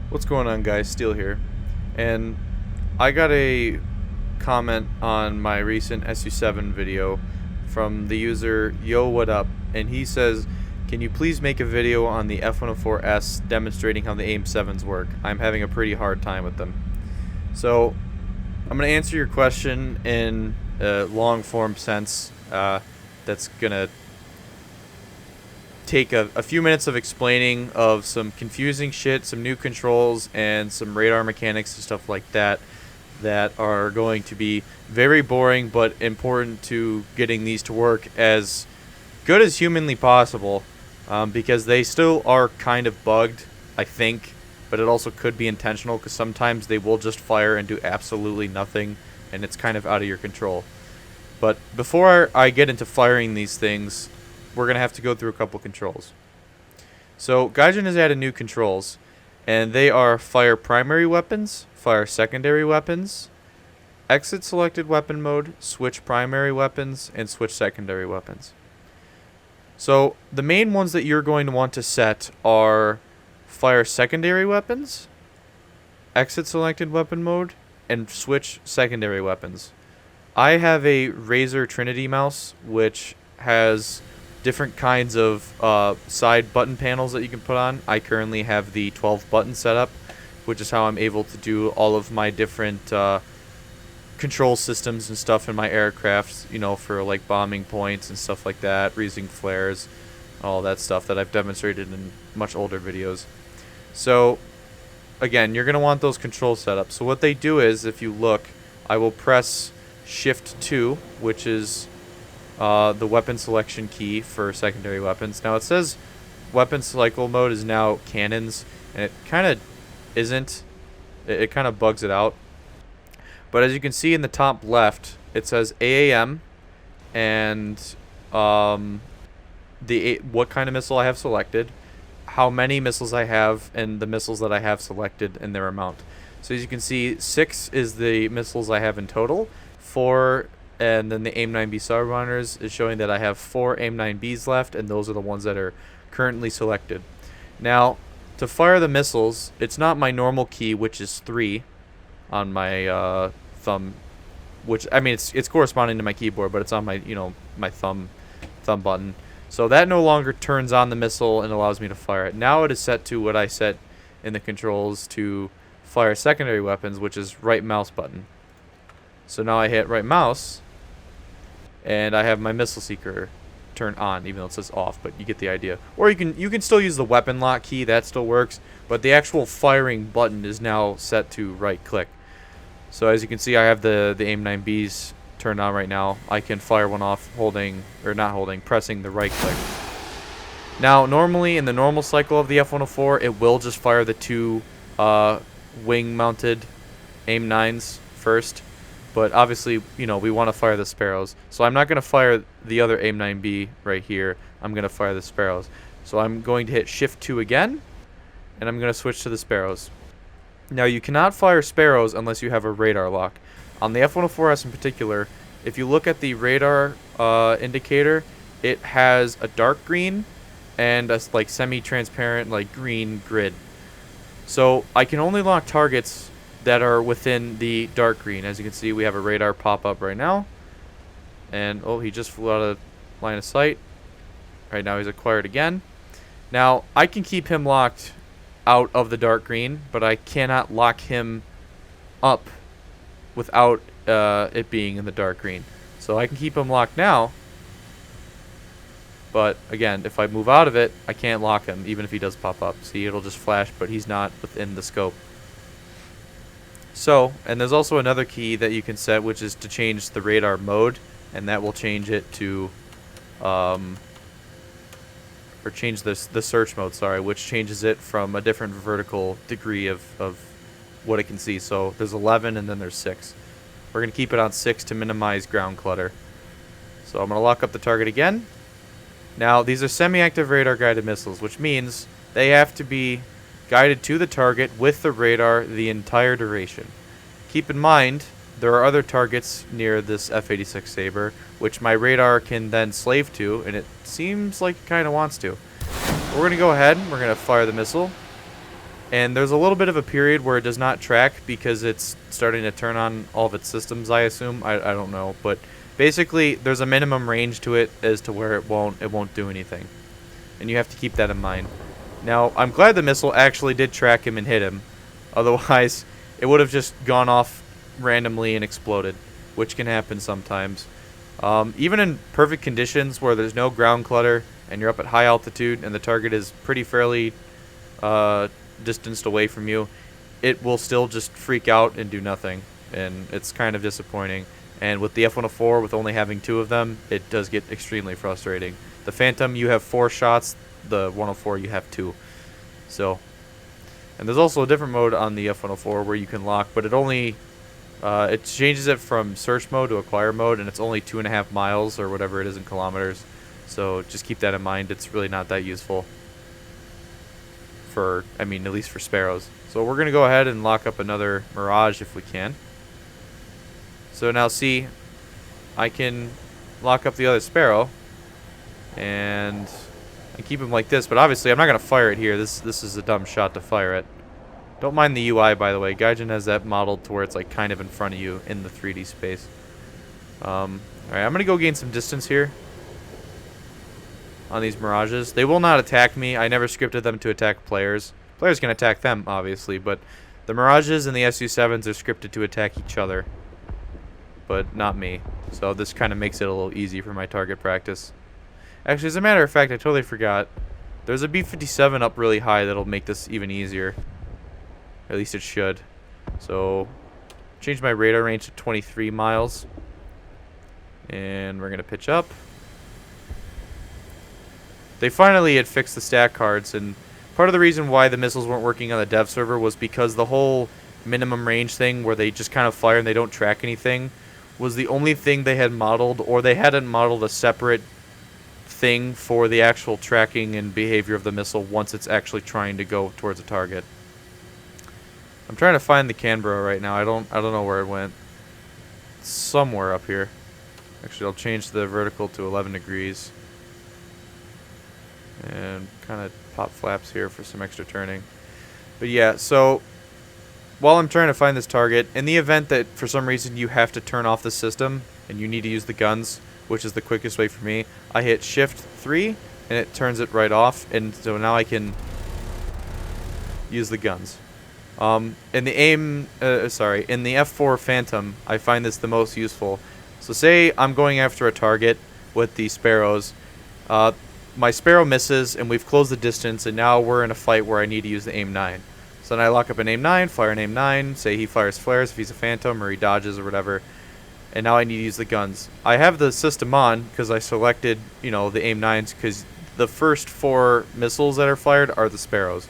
What's going on, guys? Steel here. And I got a comment on my recent SU7 video from the user Yo What Up, and he says, "Can you please make a video on the F-104S demonstrating how the AIM-7s work? I'm having a pretty hard time with them." So I'm going to answer your question in a long-form sense. That's going to take a few minutes of explaining of some confusing shit, some new controls, and some radar mechanics and stuff like that that are going to be very boring but important to getting these to work as good as humanly possible, because they still are kind of bugged, I think, but it also could be intentional because sometimes they will just fire and do absolutely nothing, and it's kind of out of your control. But before I get into firing these things, we're going to have to go through a couple controls. So Gaijin has added new controls, and they are fire primary weapons, fire secondary weapons, exit selected weapon mode, switch primary weapons, and switch secondary weapons. So the main ones that you're going to want to set are fire secondary weapons, exit selected weapon mode, and switch secondary weapons. I have a Razer Trinity mouse, which has different kinds of side button panels that you can put on. I currently have the 12 button setup, which is how I'm able to do all of my different control systems and stuff in my aircraft, you know, for like bombing points and stuff like that, reusing flares, all that stuff that I've demonstrated in much older videos. So again, you're going to want those control setups. So what they do is, if you look, I will press Shift 2, which is the weapon selection key for secondary weapons. Now it says weapon cycle mode is now cannons, and it kind of isn't. It kind of bugs it out. But as you can see in the top left, it says AAM and what kind of missile I have selected, how many missiles I have, and the missiles that I have selected and their amount. So as you can see, 6 is the missiles I have in total, 4. And then the AIM-9B subrunners is showing that I have 4 AIM-9Bs left, and those are the ones that are currently selected. Now, to fire the missiles, it's not my normal key, which is 3 on my thumb, which, I mean, it's corresponding to my keyboard, but it's on my, my thumb button. So that no longer turns on the missile and allows me to fire it. Now it is set to what I set in the controls to fire secondary weapons, which is right mouse button. So now I hit right mouse, and I have my missile seeker turned on, even though it says off, but you get the idea. Or you can still use the weapon lock key, that still works, but the actual firing button is now set to right click. So as you can see, I have the AIM-9Bs turned on right now. I can fire one off pressing the right click. Now normally in the normal cycle of the F-104, it will just fire the 2 wing mounted AIM-9s first. But obviously, we want to fire the Sparrows. So I'm not going to fire the other AIM-9B right here. I'm going to fire the Sparrows. So I'm going to hit Shift 2 again, and I'm going to switch to the Sparrows. Now, you cannot fire Sparrows unless you have a radar lock. On the F-104S in particular, if you look at the radar indicator, it has a dark green and a like semi-transparent like green grid. So I can only lock targets that are within the dark green. As you can see, we have a radar pop up right now, and he just flew out of line of sight. Right now he's acquired again. Now I can keep him locked out of the dark green, but I cannot lock him up without it being in the dark green. So I can keep him locked now, but again, if I move out of it, I can't lock him even if he does pop up. See, it'll just flash, but he's not within the scope. So, and there's also another key that you can set, which is to change the radar mode, and that will change it to, or change the search mode, sorry, which changes it from a different vertical degree of what it can see. So there's 11 and then there's 6. We're going to keep it on 6 to minimize ground clutter. So I'm going to lock up the target again. Now, these are semi-active radar guided missiles, which means they have to be guided to the target with the radar the entire duration. Keep in mind, there are other targets near this F-86 Sabre, which my radar can then slave to, and it seems like it kind of wants to. We're going to go ahead, we're going to fire the missile. And there's a little bit of a period where it does not track because it's starting to turn on all of its systems, I assume. I don't know. But basically, there's a minimum range to it as to where it won't do anything. And you have to keep that in mind. Now, I'm glad the missile actually did track him and hit him. Otherwise, it would have just gone off randomly and exploded, which can happen sometimes. Even in perfect conditions where there's no ground clutter and you're up at high altitude and the target is pretty fairly distanced away from you, it will still just freak out and do nothing, and it's kind of disappointing. And with the F-104, with only having 2 of them, it does get extremely frustrating. The Phantom, you have 4 shots. The 104, you have 2. So, and there's also a different mode on the F-104 where you can lock, but it only it changes it from search mode to acquire mode, and it's only 2.5 miles or whatever it is in kilometers. So just keep that in mind. It's really not that useful for, I mean, at least for Sparrows. So we're going to go ahead and lock up another Mirage if we can. So now see, I can lock up the other Sparrow and keep him like this, but obviously I'm not going to fire it here. This is a dumb shot to fire it. Don't mind the UI, by the way. Gaijin has that modeled to where it's like kind of in front of you in the 3D space. Alright, I'm going to go gain some distance here on these Mirages. They will not attack me. I never scripted them to attack players. Players can attack them, obviously, but the Mirages and the SU-7s are scripted to attack each other, but not me. So this kind of makes it a little easy for my target practice. Actually, as a matter of fact, I totally forgot. There's a B-57 up really high that'll make this even easier. At least it should. So, change my radar range to 23 miles. And we're going to pitch up. They finally had fixed the stat cards, and part of the reason why the missiles weren't working on the dev server was because the whole minimum range thing where they just kind of fire and they don't track anything was the only thing they had modeled, or they hadn't modeled a separate thing for the actual tracking and behavior of the missile once it's actually trying to go towards a target. I'm trying to find the Canberra right now. I don't know where it went. It's somewhere up here. Actually, I'll change the vertical to 11 degrees. And kind of pop flaps here for some extra turning. But yeah, so while I'm trying to find this target, in the event that for some reason you have to turn off the system and you need to use the guns, which is the quickest way for me, I hit Shift 3 and it turns it right off, and so now I can use the guns. In the in the F4 Phantom, I find this the most useful. So say I'm going after a target with the Sparrows. My Sparrow misses, and we've closed the distance, and now we're in a fight where I need to use the AIM-9. So then I lock up an AIM-9, fire an AIM-9, say he fires flares if he's a Phantom, or he dodges or whatever, and now I need to use the guns. I have the system on because I selected, you know, the AIM-9s, because the first 4 missiles that are fired are the Sparrows.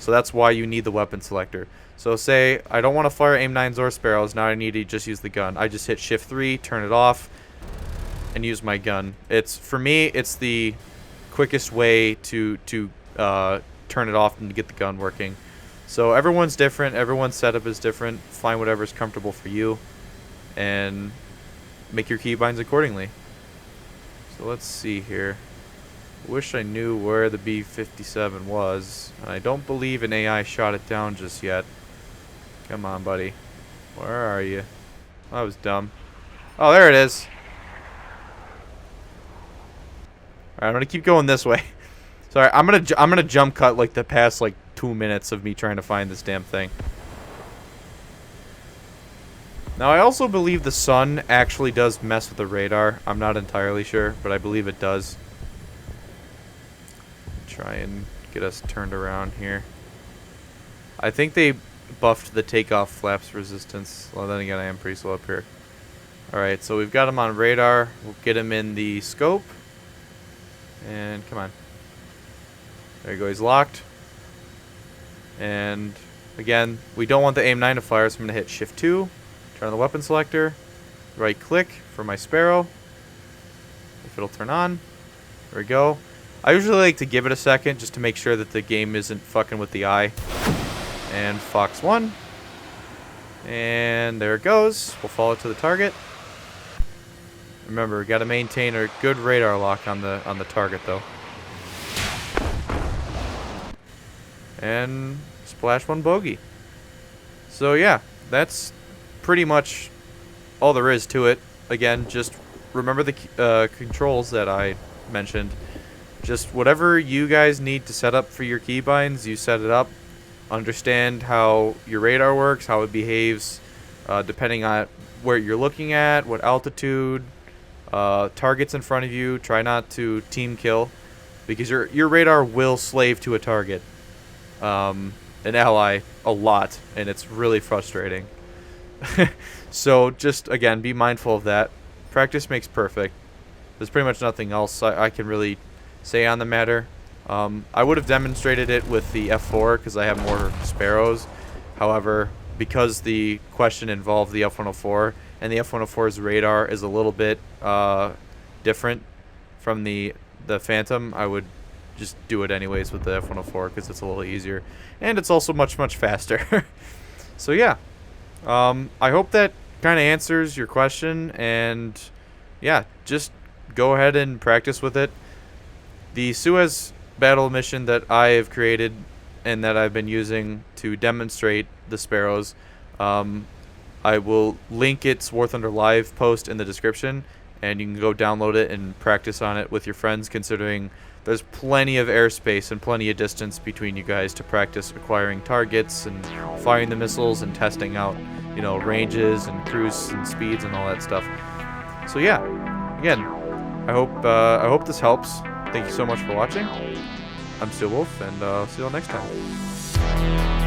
So that's why you need the weapon selector. So say I don't want to fire AIM-9s or Sparrows, now I need to just use the gun. I just hit Shift 3, turn it off, and use my gun. For me, it's the quickest way to turn it off and to get the gun working. So everyone's different, everyone's setup is different. Find whatever's comfortable for you and make your keybinds accordingly. So let's see here. Wish I knew where the B-57 was. I don't believe an AI shot it down just yet. Come on, buddy. Where are you? That was dumb. Oh, there it is. Alright, I'm gonna keep going this way. Sorry, I'm gonna jump cut like the past like 2 minutes of me trying to find this damn thing. Now I also believe the sun actually does mess with the radar. I'm not entirely sure, but I believe it does. Try and get us turned around here. I think they buffed the takeoff flaps resistance. Well, then again, I am pretty slow up here. Alright, so we've got him on radar. We'll get him in the scope. And come on. There you go, he's locked. And again, we don't want the AIM-9 to fire, so I'm going to hit Shift 2, turn on the weapon selector, right click for my Sparrow. If it'll turn on. There we go. I usually like to give it a second just to make sure that the game isn't fucking with the eye. And Fox 1. And there it goes. We'll follow it to the target. Remember, we got to maintain a good radar lock on the target, though. And splash one bogey. So yeah, that's pretty much all there is to it. Again, just remember the controls that I mentioned. Just whatever you guys need to set up for your keybinds, you set it up. Understand how your radar works, how it behaves, depending on where you're looking at, what altitude, targets in front of you. Try not to team kill, because your radar will slave to a target, an ally, a lot, and it's really frustrating. So just, again, be mindful of that. Practice makes perfect. There's pretty much nothing else I can really say on the matter. I would have demonstrated it with the F4 because I have more Sparrows. However, because the question involved the F-104, and the F-104's radar is a little bit different from the Phantom, I would just do it anyways with the F-104 because it's a little easier. And it's also much, much faster. So yeah, I hope that kind of answers your question. And yeah, just go ahead and practice with it. The Suez battle mission that I have created and that I've been using to demonstrate the Sparrows, I will link its War Thunder Live post in the description, and you can go download it and practice on it with your friends, considering there's plenty of airspace and plenty of distance between you guys to practice acquiring targets and firing the missiles and testing out, you know, ranges and cruise and speeds and all that stuff. So yeah, again, I hope this helps. Thank you so much for watching. I'm Steel Wolf, and see you all next time.